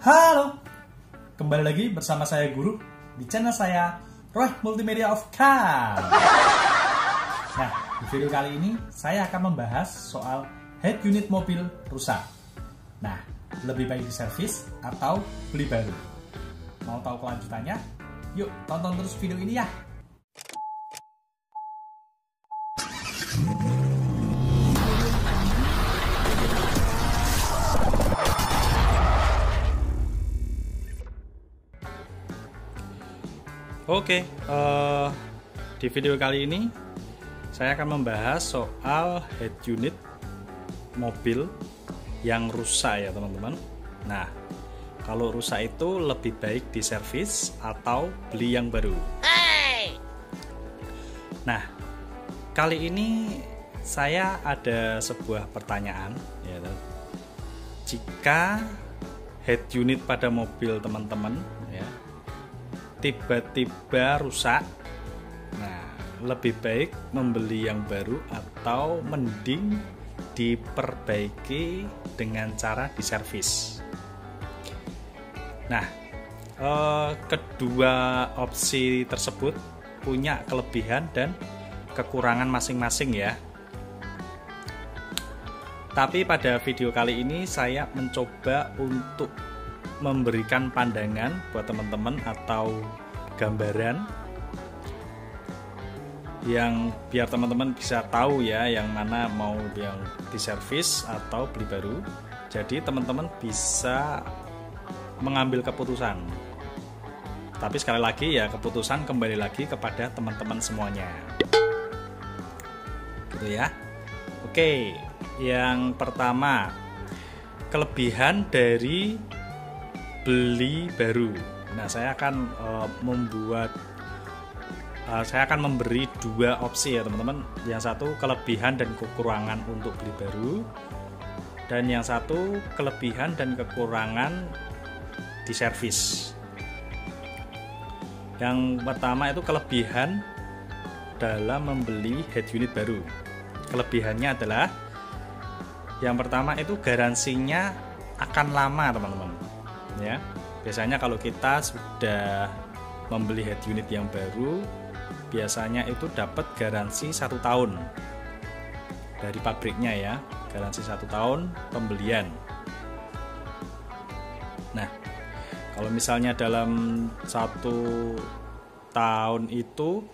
Halo, kembali lagi bersama saya Guru di channel saya Roy Multimedia of Car. Nah, di video kali ini saya akan membahas soal head unit mobil rusak. Nah, lebih baik diservis atau beli baru? Mau tahu kelanjutannya? Yuk tonton terus video ini ya. Oke, di video kali ini saya akan membahas soal head unit mobil yang rusak ya teman-teman. Nah, kalau rusak itu lebih baik diservis atau beli yang baru. Nah, kali ini saya ada sebuah pertanyaan ya. Jika head unit pada mobil teman-teman ya tiba-tiba rusak, nah lebih baik membeli yang baru atau mending diperbaiki dengan cara diservis. Nah, kedua opsi tersebut punya kelebihan dan kekurangan masing-masing ya. Tapi pada video kali ini saya mencoba untuk memberikan pandangan buat teman-teman atau gambaran yang biar teman-teman bisa tahu ya yang mana mau yang diservis atau beli baru. Jadi teman-teman bisa mengambil keputusan. Tapi sekali lagi ya, keputusan kembali lagi kepada teman-teman semuanya. Gitu ya. Oke, yang pertama, kelebihan dari beli baru. Nah, saya akan memberi dua opsi ya teman-teman. Yang satu kelebihan dan kekurangan untuk beli baru, dan yang satu kelebihan dan kekurangan di servis. Yang pertama itu kelebihan dalam membeli head unit baru. Kelebihannya adalah yang pertama itu garansinya akan lama teman-teman. Ya, biasanya kalau kita sudah membeli head unit yang baru, biasanya itu dapat garansi 1 tahun dari pabriknya ya, garansi 1 tahun pembelian. Nah, kalau misalnya dalam 1 tahun itu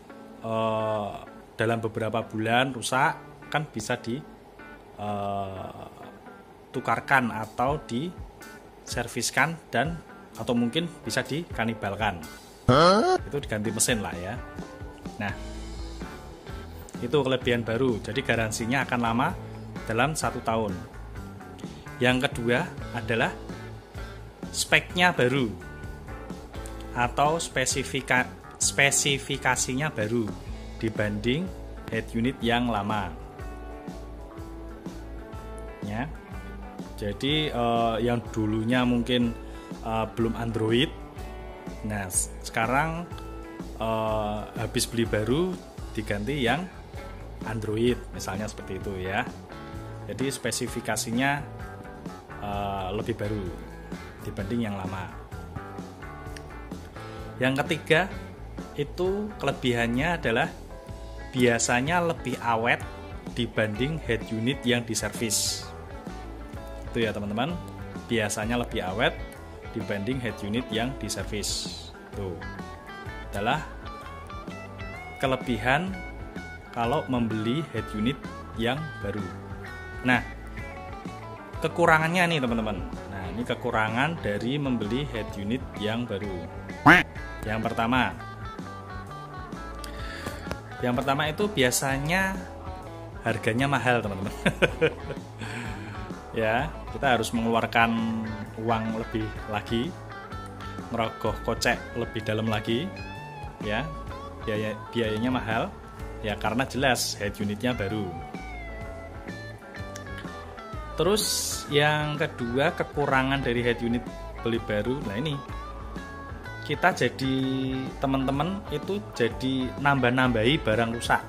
dalam beberapa bulan rusak, kan bisa ditukarkan atau diserviskan dan atau mungkin bisa dikanibalkan. Itu diganti mesin lah ya. Nah, itu kelebihan baru. Jadi garansinya akan lama dalam 1 tahun. Yang kedua adalah speknya baru atau spesifikasinya baru dibanding head unit yang lama. Ya. Jadi yang dulunya mungkin belum Android, nah sekarang habis beli baru diganti yang Android, misalnya seperti itu ya. Jadi spesifikasinya lebih baru dibanding yang lama. Yang ketiga itu kelebihannya adalah biasanya lebih awet dibanding head unit yang diservis. Itu ya teman-teman, biasanya lebih awet dibanding head unit yang diservis. Itu adalah kelebihan kalau membeli head unit yang baru. Nah, kekurangannya nih teman-teman. Nah, ini kekurangan dari membeli head unit yang baru. Yang pertama itu biasanya harganya mahal teman-teman. Ya, kita harus mengeluarkan uang lebih lagi, merogoh kocek lebih dalam lagi ya. Biayanya mahal ya, karena jelas head unitnya baru. Terus yang kedua, kekurangan dari head unit beli baru. Nah, ini kita jadi teman-teman itu jadi nambah-nambahi barang rusak.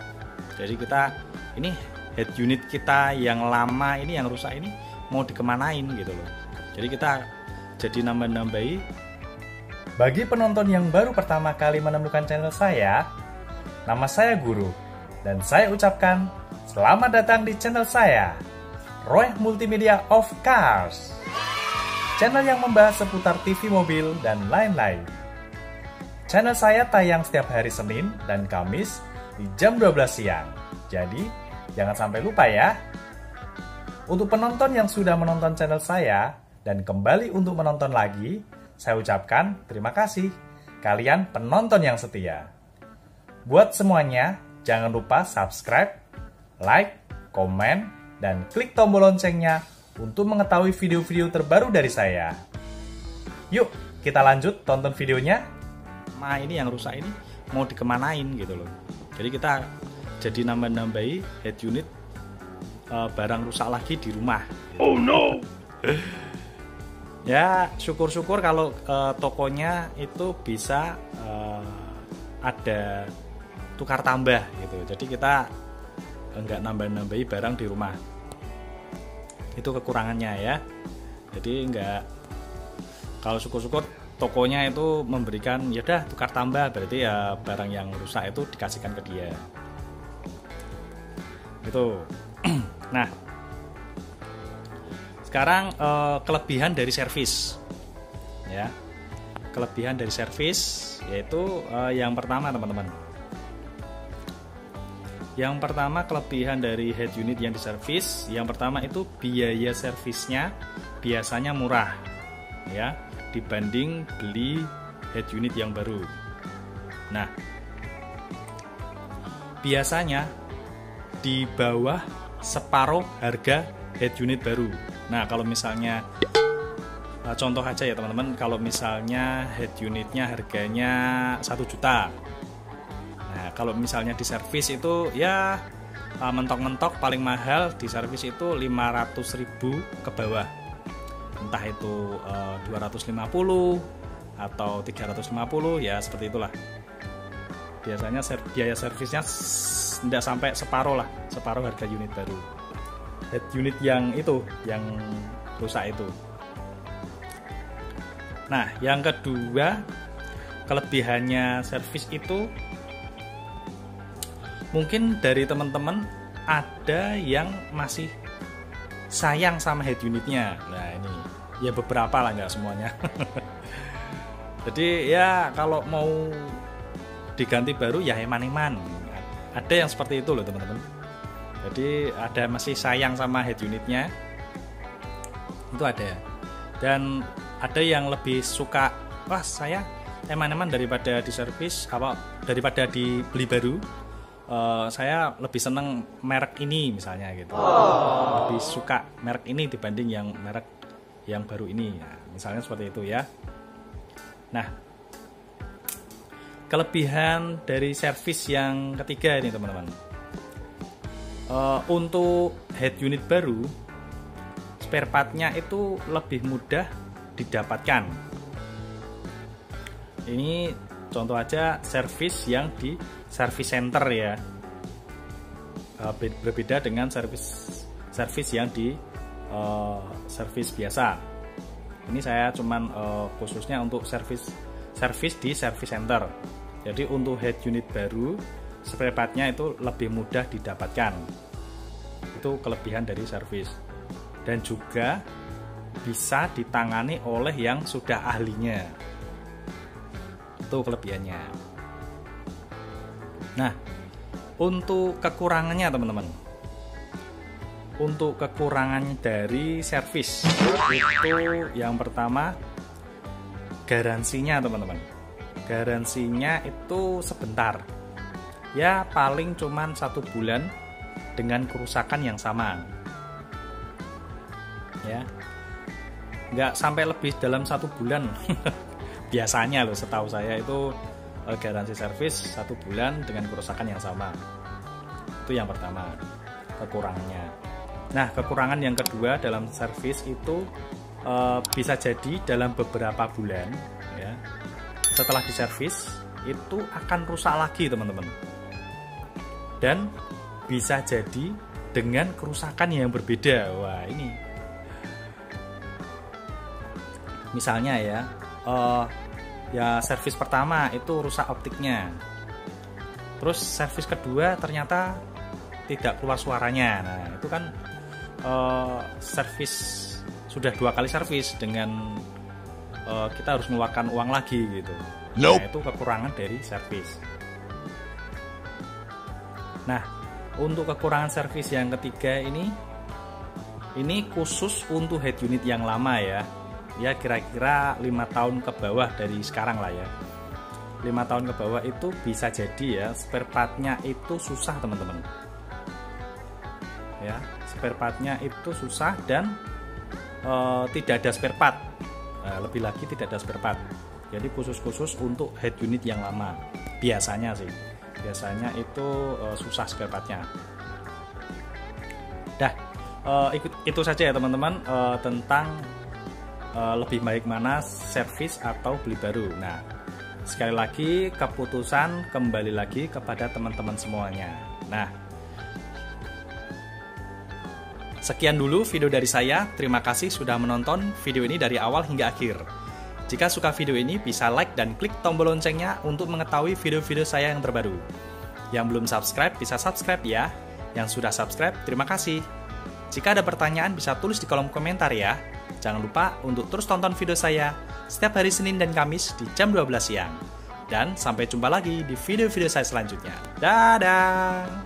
Jadi kita ini head unit kita yang lama ini yang rusak ini mau dikemanain gitu loh. Jadi kita jadi nambah-nambahi. Bagi penonton yang baru pertama kali menemukan channel saya, nama saya Guru, dan saya ucapkan selamat datang di channel saya, Roy Multimedia of Cars, channel yang membahas seputar TV mobil dan lain-lain. Channel saya tayang setiap hari Senin dan Kamis di jam 12 siang, jadi jangan sampai lupa ya. Untuk penonton yang sudah menonton channel saya dan kembali untuk menonton lagi, saya ucapkan terima kasih. Kalian penonton yang setia. Buat semuanya, jangan lupa subscribe, like, komen, dan klik tombol loncengnya untuk mengetahui video-video terbaru dari saya. Yuk, kita lanjut tonton videonya. Nah, ini yang rusak ini mau dikemanain gitu loh. Jadi kita jadi nambah-nambahi head unit barang rusak lagi di rumah. Oh no. Ya, syukur-syukur kalau tokonya itu bisa ada tukar tambah gitu. Jadi kita enggak nambah-nambahi barang di rumah. Itu kekurangannya ya. Jadi enggak, kalau syukur-syukur tokonya itu memberikan ya udah tukar tambah, berarti ya barang yang rusak itu dikasihkan ke dia. Itu. Nah, sekarang kelebihan dari servis, ya. Kelebihan dari servis yaitu yang pertama teman-teman. Yang pertama kelebihan dari head unit yang diservis, yang pertama itu biaya servisnya biasanya murah, ya, dibanding beli head unit yang baru. Nah, biasanya di bawah separuh harga head unit baru. Nah, kalau misalnya contoh aja ya teman-teman, kalau misalnya head unitnya harganya 1 juta. Nah, kalau misalnya di servis itu ya mentok-mentok paling mahal di servis itu 500.000 ke bawah. Entah itu 250 atau 350, ya seperti itulah. Biasanya biaya servisnya tidak sampai separuh lah, separuh harga unit baru. Head unit yang itu, yang rusak itu. Nah, yang kedua, kelebihannya servis itu mungkin dari teman-teman ada yang masih sayang sama head unitnya. Nah, ini ya beberapa lah, nggak semuanya. Jadi ya kalau mau diganti baru ya eman-eman. Ada yang seperti itu loh teman-teman. Jadi ada masih sayang sama head unitnya, itu ada. Dan ada yang lebih suka, wah saya eman-eman daripada di servis, daripada dibeli baru, saya lebih seneng merek ini misalnya gitu. Lebih suka merek ini dibanding yang merek yang baru ini, nah, misalnya seperti itu ya. Nah, kelebihan dari servis yang ketiga ini teman-teman, untuk head unit baru spare partnya itu lebih mudah didapatkan. Ini contoh aja servis yang di service center ya, berbeda dengan servis yang di servis biasa. Ini saya cuman khususnya untuk servis di service center. Jadi untuk head unit baru spare partnya itu lebih mudah didapatkan. Itu kelebihan dari servis. Dan juga bisa ditangani oleh yang sudah ahlinya. Itu kelebihannya. Nah, untuk kekurangannya teman-teman. Untuk kekurangan dari servis itu yang pertama garansinya teman-teman. Garansinya itu sebentar, ya paling cuman 1 bulan dengan kerusakan yang sama, ya nggak sampai lebih dalam 1 bulan. Biasanya loh, setahu saya itu garansi servis 1 bulan dengan kerusakan yang sama. Itu yang pertama kekurangannya. Nah, kekurangan yang kedua dalam servis itu bisa jadi dalam beberapa bulan ya, setelah diservis itu akan rusak lagi teman-teman, dan bisa jadi dengan kerusakan yang berbeda. Wah, ini Misalnya ya servis pertama itu rusak optiknya, terus servis kedua ternyata tidak keluar suaranya. Nah itu kan servis sudah 2 kali servis dengan kita harus mengeluarkan uang lagi gitu. Nah itu kekurangan dari servis. Nah untuk kekurangan servis yang ketiga ini khusus untuk head unit yang lama ya kira-kira 5 tahun ke bawah dari sekarang lah ya. 5 tahun ke bawah itu bisa jadi ya spare partnya itu susah teman-teman ya, spare partnya itu susah dan tidak ada spare part. Lebih lagi tidak ada spare part, jadi khusus untuk head unit yang lama biasanya itu susah spare partnya. Itu saja ya teman-teman tentang lebih baik mana servis atau beli baru. Nah sekali lagi keputusan kembali lagi kepada teman-teman semuanya. Nah sekian dulu video dari saya. Terima kasih sudah menonton video ini dari awal hingga akhir. Jika suka video ini bisa like dan klik tombol loncengnya untuk mengetahui video-video saya yang terbaru. Yang belum subscribe bisa subscribe ya. Yang sudah subscribe terima kasih. Jika ada pertanyaan bisa tulis di kolom komentar ya. Jangan lupa untuk terus tonton video saya setiap hari Senin dan Kamis di jam 12 siang. Dan sampai jumpa lagi di video-video saya selanjutnya. Dadah!